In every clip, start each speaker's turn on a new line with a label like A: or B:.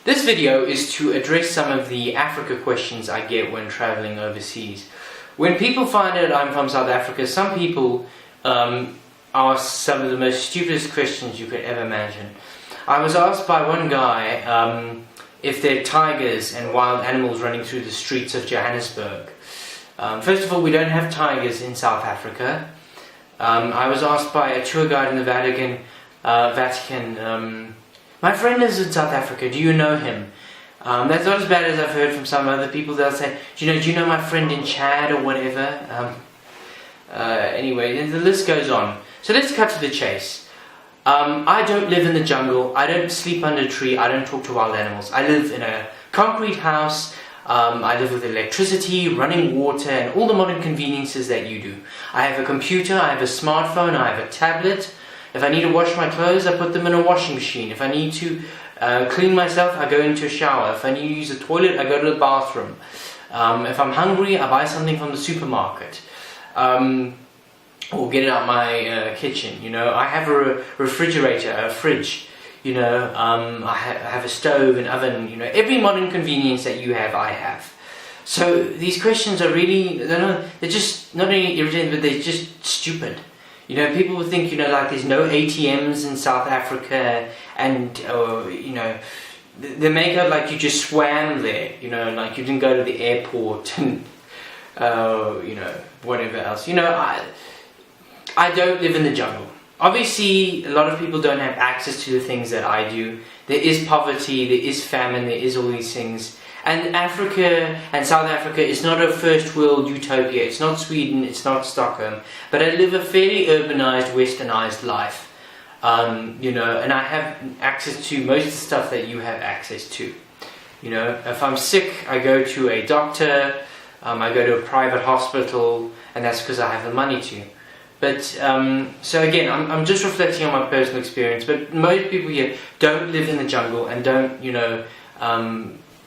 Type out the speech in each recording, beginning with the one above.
A: This video is to address some of the Africa questions I get when traveling overseas. When people find out I'm from South Africa, some people ask some of the most stupidest questions you could ever imagine. I was asked by one guy if there are tigers and wild animals running through the streets of Johannesburg. First of all, we don't have tigers in South Africa. I was asked by a tour guide in the Vatican, my friend lives in South Africa, do you know him? That's not as bad as I've heard from some other people. They'll say, do you know my friend in Chad or whatever? Anyway, the list goes on. So let's cut to the chase. I don't live in the jungle, I don't sleep under a tree, I don't talk to wild animals. I live in a concrete house, I live with electricity, running water, and all the modern conveniences that you do. I have a computer, I have a smartphone, I have a tablet. If I need to wash my clothes, I put them in a washing machine. If I need to clean myself, I go into a shower. If I need to use the toilet, I go to the bathroom. If I'm hungry, I buy something from the supermarket. Or get it out my kitchen. I have a refrigerator, a fridge. I have a stove, an oven. Every modern convenience that you have, I have. So these questions are really, they're just not only irritating, but they're just stupid. People would think, like there's no ATMs in South Africa, and they make out like you just swam there, like you didn't go to the airport and whatever else. I don't live in the jungle. Obviously, a lot of people don't have access to the things that I do. There is poverty, there is famine, there is all these things. And Africa and South Africa is not a first world utopia. It's not Sweden, it's not Stockholm. But I live a fairly urbanized, westernized life. And I have access to most of the stuff that you have access to. If I'm sick, I go to a doctor, I go to a private hospital, and that's because I have the money to. But, so again, I'm just reflecting on my personal experience, but most people here don't live in the jungle and don't,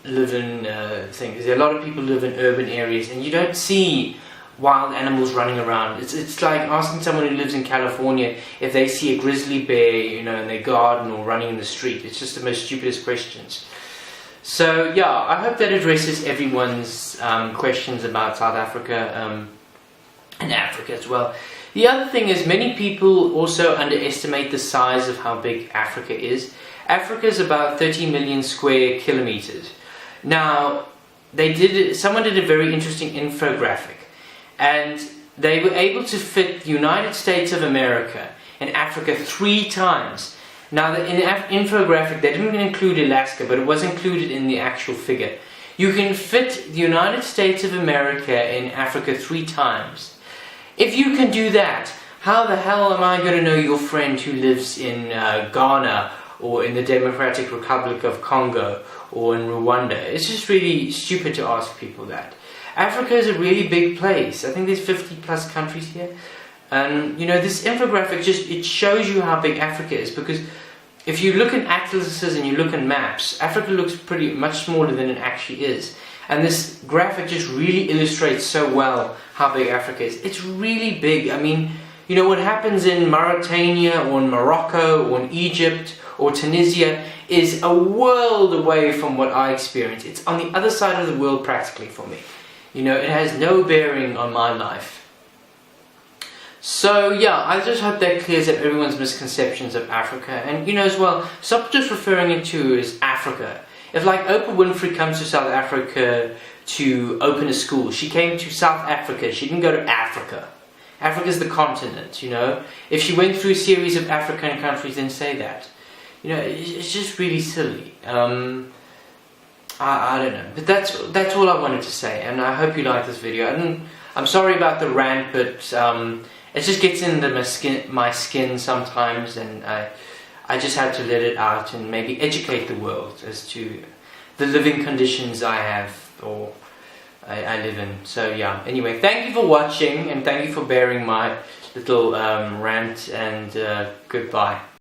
A: live in things. A lot of people live in urban areas and you don't see wild animals running around. It's like asking someone who lives in California if they see a grizzly bear, in their garden or running in the street. It's just the most stupidest questions. So yeah, I hope that addresses everyone's questions about South Africa and Africa as well. The other thing is many people also underestimate the size of how big Africa is. Africa is about 30 million square kilometers. Now, someone did a very interesting infographic, and they were able to fit the United States of America and Africa 3 times. Now, in the infographic, they didn't include Alaska, but it was included in the actual figure. You can fit the United States of America in Africa 3 times. If you can do that, how the hell am I going to know your friend who lives in Ghana or in the Democratic Republic of Congo or in Rwanda? It's just really stupid to ask people that. Africa is a really big place. I think there's 50 plus countries here. And this infographic it shows you how big Africa is, because if you look at atlases and you look at maps, Africa looks pretty much smaller than it actually is. And this graphic just really illustrates so well how big Africa is. It's really big. I mean, what happens in Mauritania or in Morocco or in Egypt or Tunisia is a world away from what I experience. It's on the other side of the world practically for me. It has no bearing on my life. So yeah, I just hope that clears up everyone's misconceptions of Africa. And as well, stop just referring it to as Africa. If like Oprah Winfrey comes to South Africa to open a school, she came to South Africa, she didn't go to Africa. Africa's the continent, If she went through a series of African countries, then say that. It's just really silly. I don't know, but that's all I wanted to say, and I hope you like this video. I'm sorry about the rant, but it just gets into my skin sometimes, and I just had to let it out and maybe educate the world as to the living conditions I have or I live in. So yeah, anyway, thank you for watching and thank you for bearing my little rant, and goodbye.